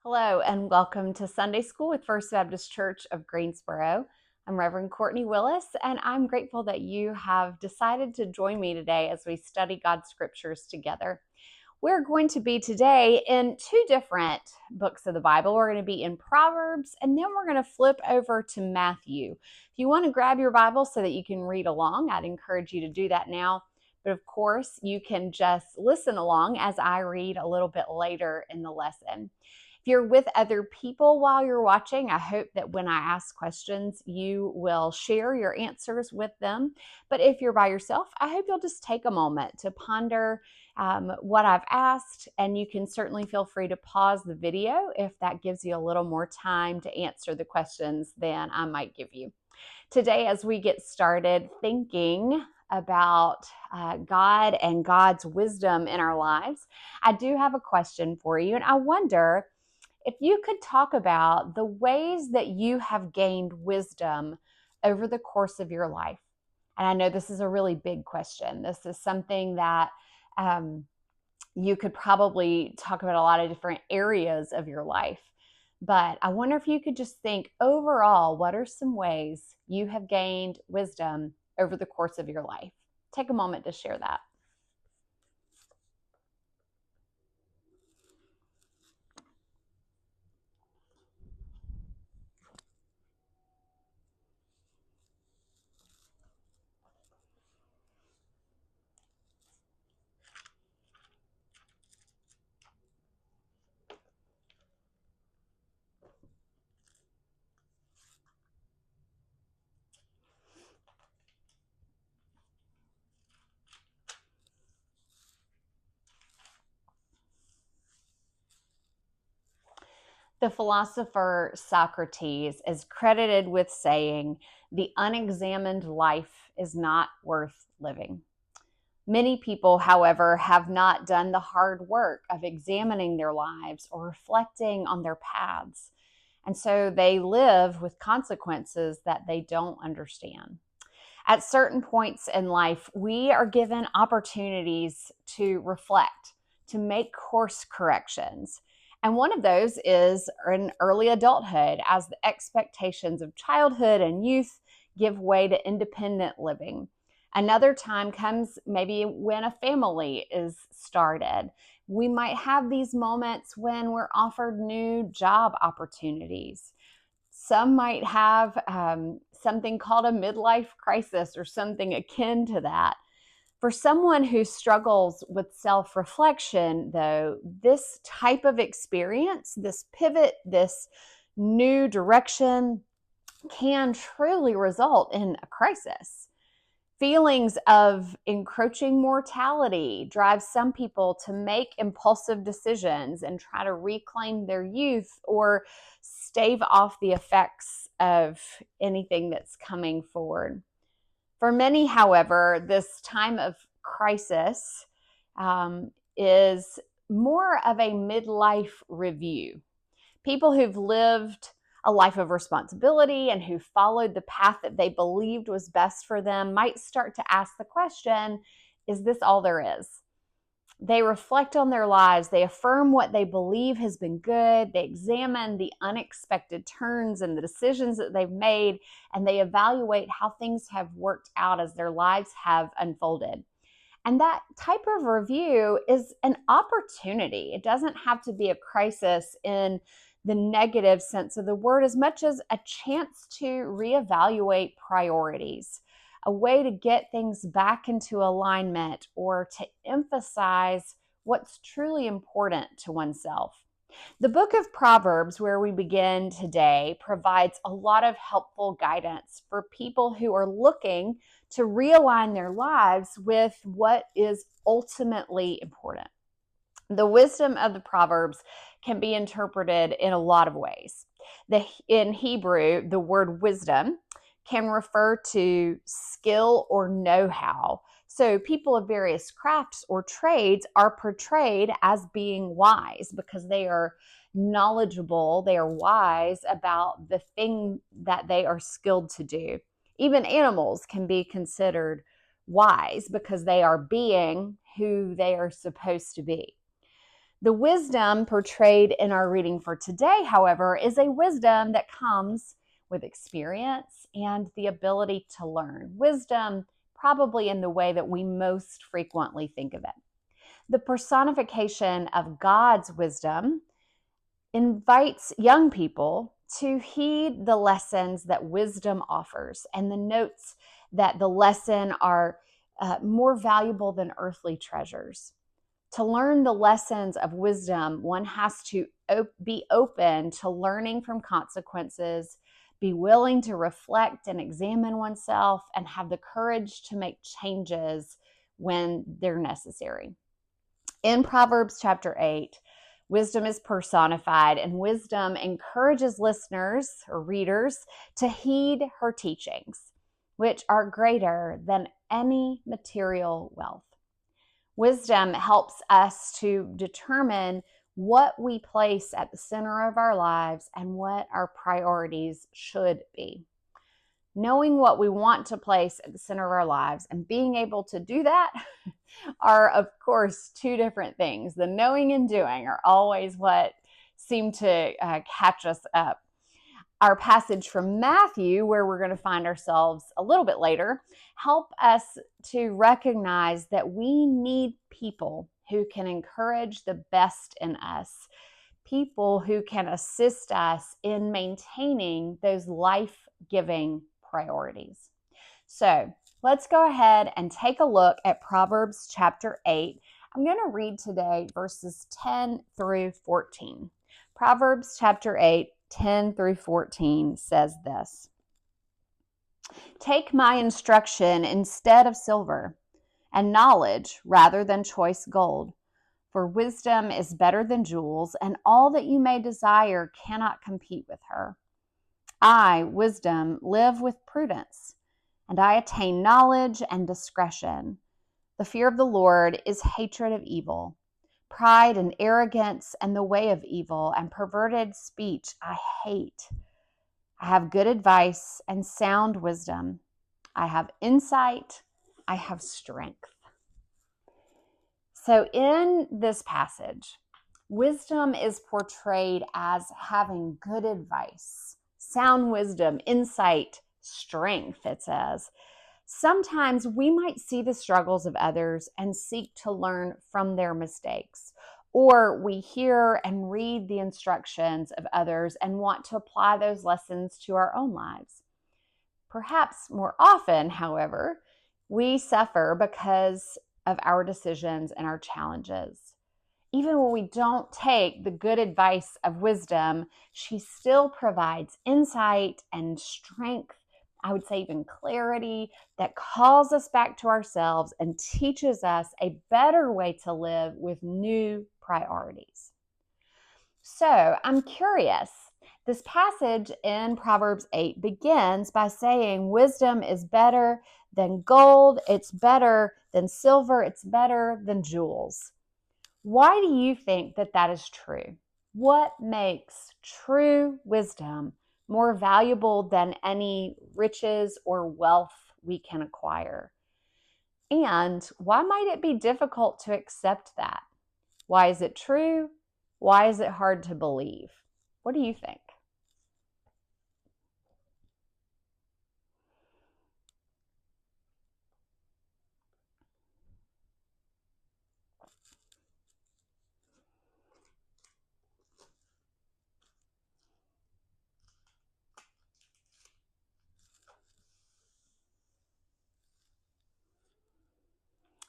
Hello and welcome to Sunday School with First Baptist Church of Greensboro. I'm Reverend Courtney Willis, and I'm grateful that you have decided to join me today as we study God's scriptures together. We're going to be today in two different books of the Bible. We're going to be in Proverbs, and then we're going to flip over to Matthew. If you want to grab your Bible so that you can read along, I'd encourage you to do that now. But of course, you can just listen along as I read a little bit later in the lesson. If you're with other people while you're watching, I hope that when I ask questions, you will share your answers with them. But if you're by yourself, I hope you'll just take a moment to ponder what I've asked, and you can certainly feel free to pause the video if that gives you a little more time to answer the questions than I might give you. Today, as we get started thinking about God and God's wisdom in our lives, I do have a question for you, and I wonder if you could talk about the ways that you have gained wisdom over the course of your life. And I know this is a really big question. This is something that you could probably talk about a lot of different areas of your life. But I wonder if you could just think overall, what are some ways you have gained wisdom over the course of your life? Take a moment to share that. The philosopher Socrates is credited with saying, "The unexamined life is not worth living." Many people, however, have not done the hard work of examining their lives or reflecting on their paths. And so they live with consequences that they don't understand. At certain points in life, we are given opportunities to reflect, to make course corrections. And one of those is in early adulthood, as the expectations of childhood and youth give way to independent living. Another time comes maybe when a family is started. We might have these moments when we're offered new job opportunities. Some might have something called a midlife crisis or something akin to that. For someone who struggles with self reflection, though, this type of experience, this pivot, this new direction, can truly result in a crisis. Feelings of encroaching mortality drive some people to make impulsive decisions and try to reclaim their youth or stave off the effects of anything that's coming forward. For many, however, this time of crisis is more of a midlife review. People who've lived a life of responsibility and who followed the path that they believed was best for them might start to ask the question, is this all there is? They reflect on their lives. They affirm what they believe has been good. They examine the unexpected turns and the decisions that they've made, and they evaluate how things have worked out as their lives have unfolded. And that type of review is an opportunity. It doesn't have to be a crisis in the negative sense of the word, as much as a chance to reevaluate priorities, a way to get things back into alignment or to emphasize what's truly important to oneself. The book of Proverbs, where we begin today, provides a lot of helpful guidance for people who are looking to realign their lives with what is ultimately important. The wisdom of the Proverbs can be interpreted in a lot of ways. In Hebrew, the word wisdom can refer to skill or know-how. So people of various crafts or trades are portrayed as being wise because they are knowledgeable, they are wise about the thing that they are skilled to do. Even animals can be considered wise because they are being who they are supposed to be. The wisdom portrayed in our reading for today, however, is a wisdom that comes with experience and the ability to learn. Wisdom, probably in the way that we most frequently think of it. The personification of God's wisdom invites young people to heed the lessons that wisdom offers and the notes that the lesson are more valuable than earthly treasures. To learn the lessons of wisdom, one has to be open to learning from consequences, be willing to reflect and examine oneself, and have the courage to make changes when they're necessary. In Proverbs chapter 8, wisdom is personified, and wisdom encourages listeners or readers to heed her teachings, which are greater than any material wealth. Wisdom helps us to determine what we place at the center of our lives and what our priorities should be. Knowing what we want to place at the center of our lives and being able to do that are, of course, two different things. The knowing and doing are always what seem to catch us up. Our passage from Matthew, where we're going to find ourselves a little bit later, help us to recognize that we need people who can encourage the best in us, people who can assist us in maintaining those life-giving priorities. So let's go ahead and take a look at Proverbs chapter 8. I'm going to read today verses 10 through 14. Proverbs chapter 8, 10 through 14 says this: "Take my instruction instead of silver, and knowledge rather than choice gold. For wisdom is better than jewels, and all that you may desire cannot compete with her. I, wisdom, live with prudence, and I attain knowledge and discretion. The fear of the Lord is hatred of evil. Pride and arrogance and the way of evil and perverted speech I hate. I have good advice and sound wisdom. I have insight. I have strength." So in this passage, wisdom is portrayed as having good advice, sound wisdom, insight, strength, it says. Sometimes we might see the struggles of others and seek to learn from their mistakes, or we hear and read the instructions of others and want to apply those lessons to our own lives. Perhaps more often, however, we suffer because of our decisions and our challenges. Even when we don't take the good advice of wisdom, she still provides insight and strength, I would say even clarity, that calls us back to ourselves and teaches us a better way to live with new priorities. So I'm curious. This passage in Proverbs 8 begins by saying wisdom is better than gold, it's better than silver, it's better than jewels. Why do you think that that is true? What makes true wisdom more valuable than any riches or wealth we can acquire? And why might it be difficult to accept that? Why is it true? Why is it hard to believe? What do you think?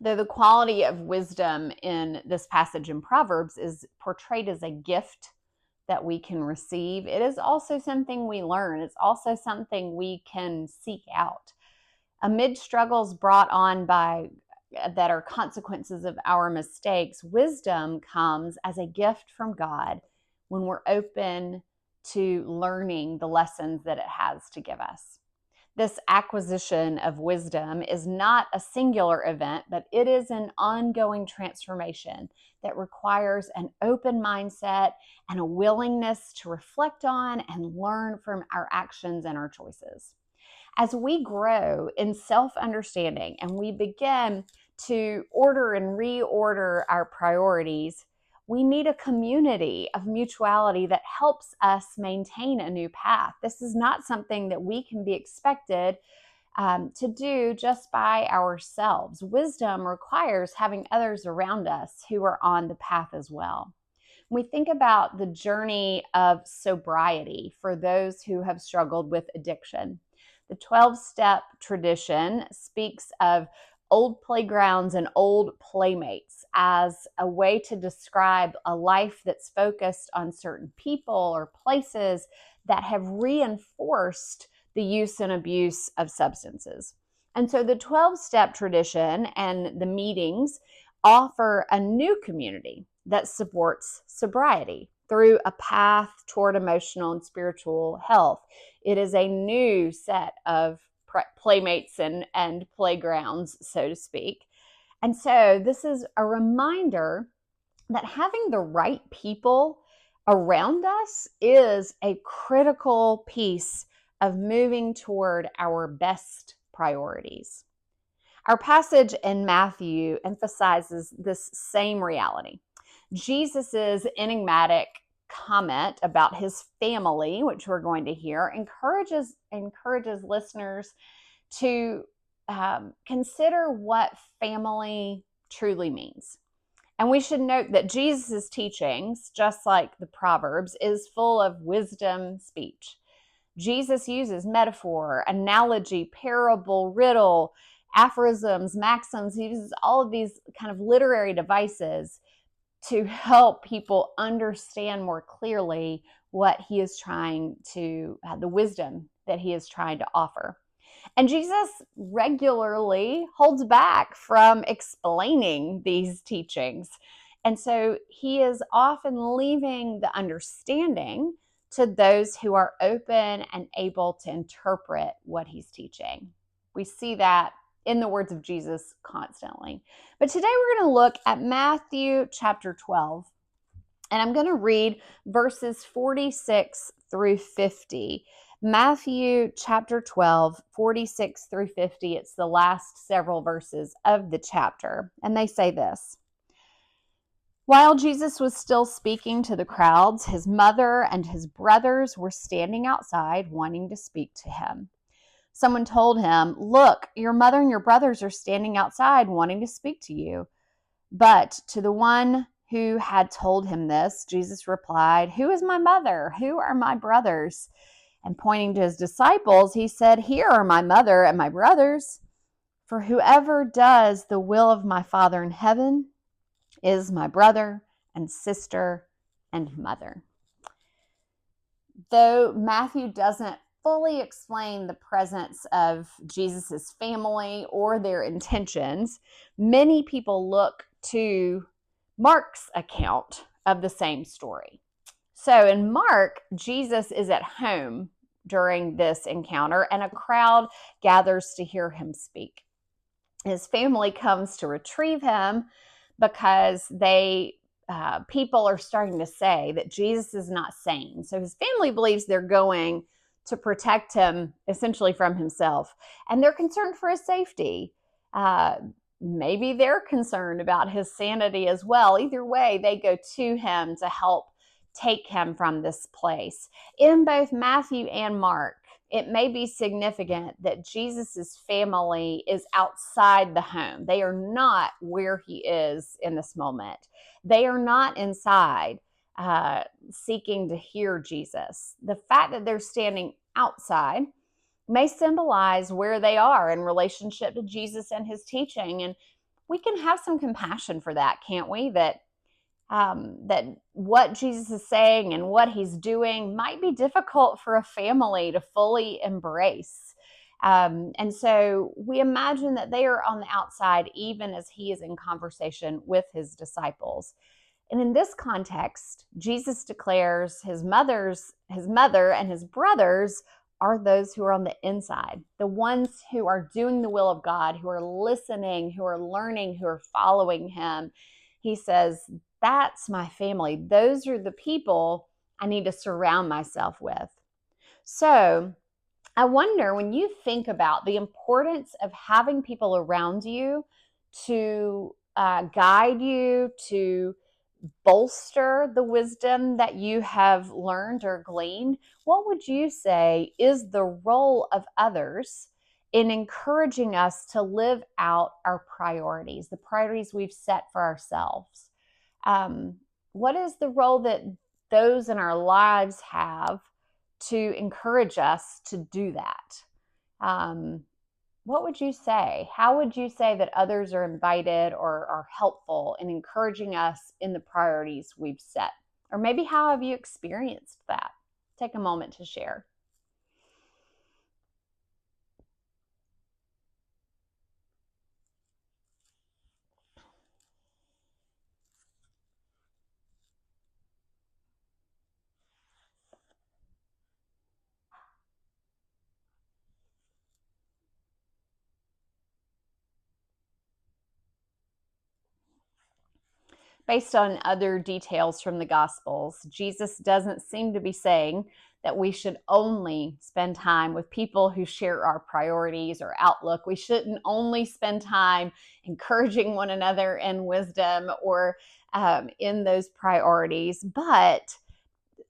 Though the quality of wisdom in this passage in Proverbs is portrayed as a gift that we can receive, it is also something we learn. It's also something we can seek out. Amid struggles brought on by that are consequences of our mistakes, wisdom comes as a gift from God when we're open to learning the lessons that it has to give us. This acquisition of wisdom is not a singular event, but it is an ongoing transformation that requires an open mindset and a willingness to reflect on and learn from our actions and our choices. As we grow in self-understanding and we begin to order and reorder our priorities, We need a community of mutuality that helps us maintain a new path. This is not something that we can be expected to do just by ourselves. Wisdom requires having others around us who are on the path as well. When we think about the journey of sobriety for those who have struggled with addiction, the 12-step tradition speaks of old playgrounds and old playmates as a way to describe a life that's focused on certain people or places that have reinforced the use and abuse of substances. And so the 12-step tradition and the meetings offer a new community that supports sobriety through a path toward emotional and spiritual health. It is a new set of playmates and playgrounds, so to speak. And so this is a reminder that having the right people around us is a critical piece of moving toward our best priorities. Our passage in Matthew emphasizes this same reality. Jesus's enigmatic comment about his family, which we're going to hear, encourages listeners to consider what family truly means. And we should note that Jesus' teachings, just like the Proverbs, is full of wisdom speech. Jesus uses metaphor, analogy, parable, riddle, aphorisms, maxims. He uses all of these kind of literary devices to help people understand more clearly what he is trying to, the wisdom that he is trying to offer. And Jesus regularly holds back from explaining these teachings. And so he is often leaving the understanding to those who are open and able to interpret what he's teaching. We see that in the words of Jesus constantly. But today we're going to look at Matthew chapter 12. And I'm going to read verses 46 through 50. Matthew chapter 12, 46 through 50. It's the last several verses of the chapter. And they say this: While Jesus was still speaking to the crowds, his mother and his brothers were standing outside wanting to speak to him. Someone told him, "Look, your mother and your brothers are standing outside wanting to speak to you." But to the one who had told him this, Jesus replied, "Who is my mother? Who are my brothers?" And pointing to his disciples, he said, "Here are my mother and my brothers. For whoever does the will of my Father in heaven is my brother and sister and mother." Though Matthew doesn't fully explain the presence of Jesus's family or their intentions, many people look to Mark's account of the same story. So in Mark, Jesus is at home during this encounter, and a crowd gathers to hear him speak. His family comes to retrieve him because people are starting to say that Jesus is not sane. So his family believes they're going to protect him essentially from himself, and they're concerned for his safety. Maybe they're concerned about his sanity as well. Either way, they go to him to help take him from this place. In both Matthew and Mark, it may be significant that Jesus's family is outside the home. They are not where he is in this moment. They are not inside seeking to hear Jesus. The fact that they're standing outside may symbolize where they are in relationship to Jesus and his teaching. And we can have some compassion for that, can't we? That what Jesus is saying and what he's doing might be difficult for a family to fully embrace. And so we imagine that they are on the outside even as he is in conversation with his disciples. And in this context, Jesus declares his mother and his brothers are those who are on the inside, the ones who are doing the will of God, who are listening, who are learning, who are following him. He says, that's my family. Those are the people I need to surround myself with. So I wonder, when you think about the importance of having people around you to guide you, to bolster the wisdom that you have learned or gleaned, what would you say is the role of others in encouraging us to live out our priorities, the priorities we've set for ourselves? What is the role that those in our lives have to encourage us to do that? What would you say? How would you say that others are invited or are helpful in encouraging us in the priorities we've set? Or maybe how have you experienced that? Take a moment to share. Based on other details from the Gospels, Jesus doesn't seem to be saying that we should only spend time with people who share our priorities or outlook. We shouldn't only spend time encouraging one another in wisdom or in those priorities. But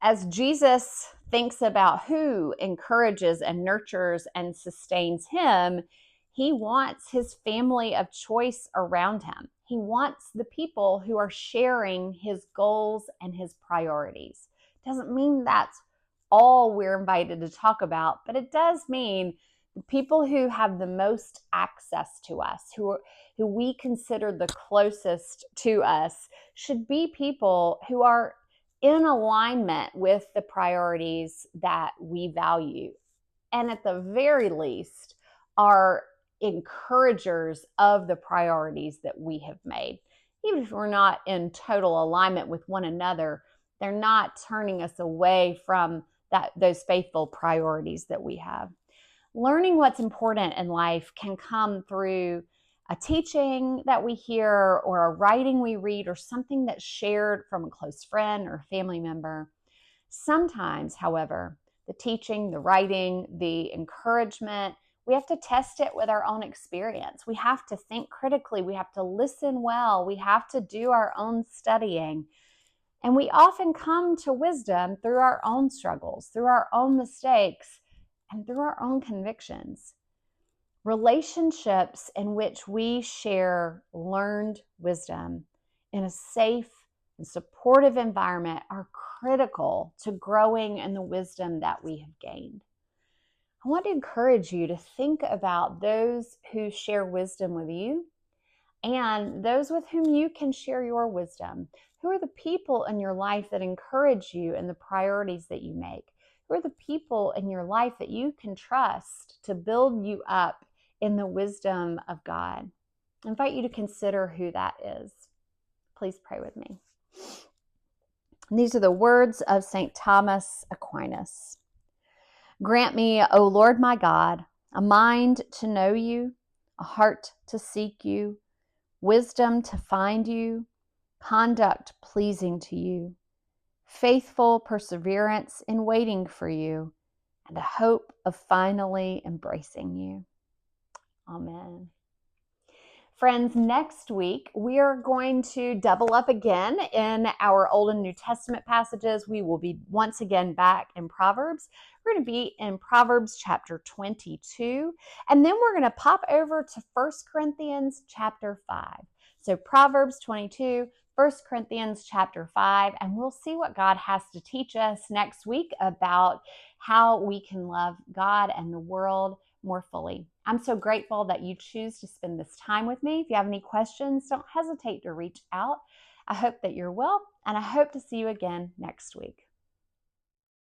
as Jesus thinks about who encourages and nurtures and sustains him, he wants his family of choice around him. He wants the people who are sharing his goals and his priorities. Doesn't mean that's all we're invited to talk about, but it does mean the people who have the most access to us, who we consider the closest to us, should be people who are in alignment with the priorities that we value. And at the very least, are encouragers of the priorities that we have made. Even if we're not in total alignment with one another, they're not turning us away from those faithful priorities that we have. Learning what's important in life can come through a teaching that we hear or a writing we read or something that's shared from a close friend or family member. Sometimes, however, the teaching, the writing, the encouragement, we have to test it with our own experience. We have to think critically. We have to listen well. We have to do our own studying. And we often come to wisdom through our own struggles, through our own mistakes, and through our own convictions. Relationships in which we share learned wisdom in a safe and supportive environment are critical to growing in the wisdom that we have gained. I want to encourage you to think about those who share wisdom with you and those with whom you can share your wisdom. Who are the people in your life that encourage you in the priorities that you make? Who are the people in your life that you can trust to build you up in the wisdom of God? I invite you to consider who that is. Please pray with me. And these are the words of St. Thomas Aquinas. Grant me, O Lord my God, a mind to know you, a heart to seek you, wisdom to find you, conduct pleasing to you, faithful perseverance in waiting for you, and a hope of finally embracing you. Amen. Friends, next week we are going to double up again in our Old and New Testament passages. We will be once again back in Proverbs. We're going to be in Proverbs chapter 22, and then we're going to pop over to 1 Corinthians chapter 5. So Proverbs 22, 1 Corinthians chapter 5, and we'll see what God has to teach us next week about how we can love God and the world more fully. I'm so grateful that you choose to spend this time with me. If you have any questions, don't hesitate to reach out. I hope that you're well, and I hope to see you again next week.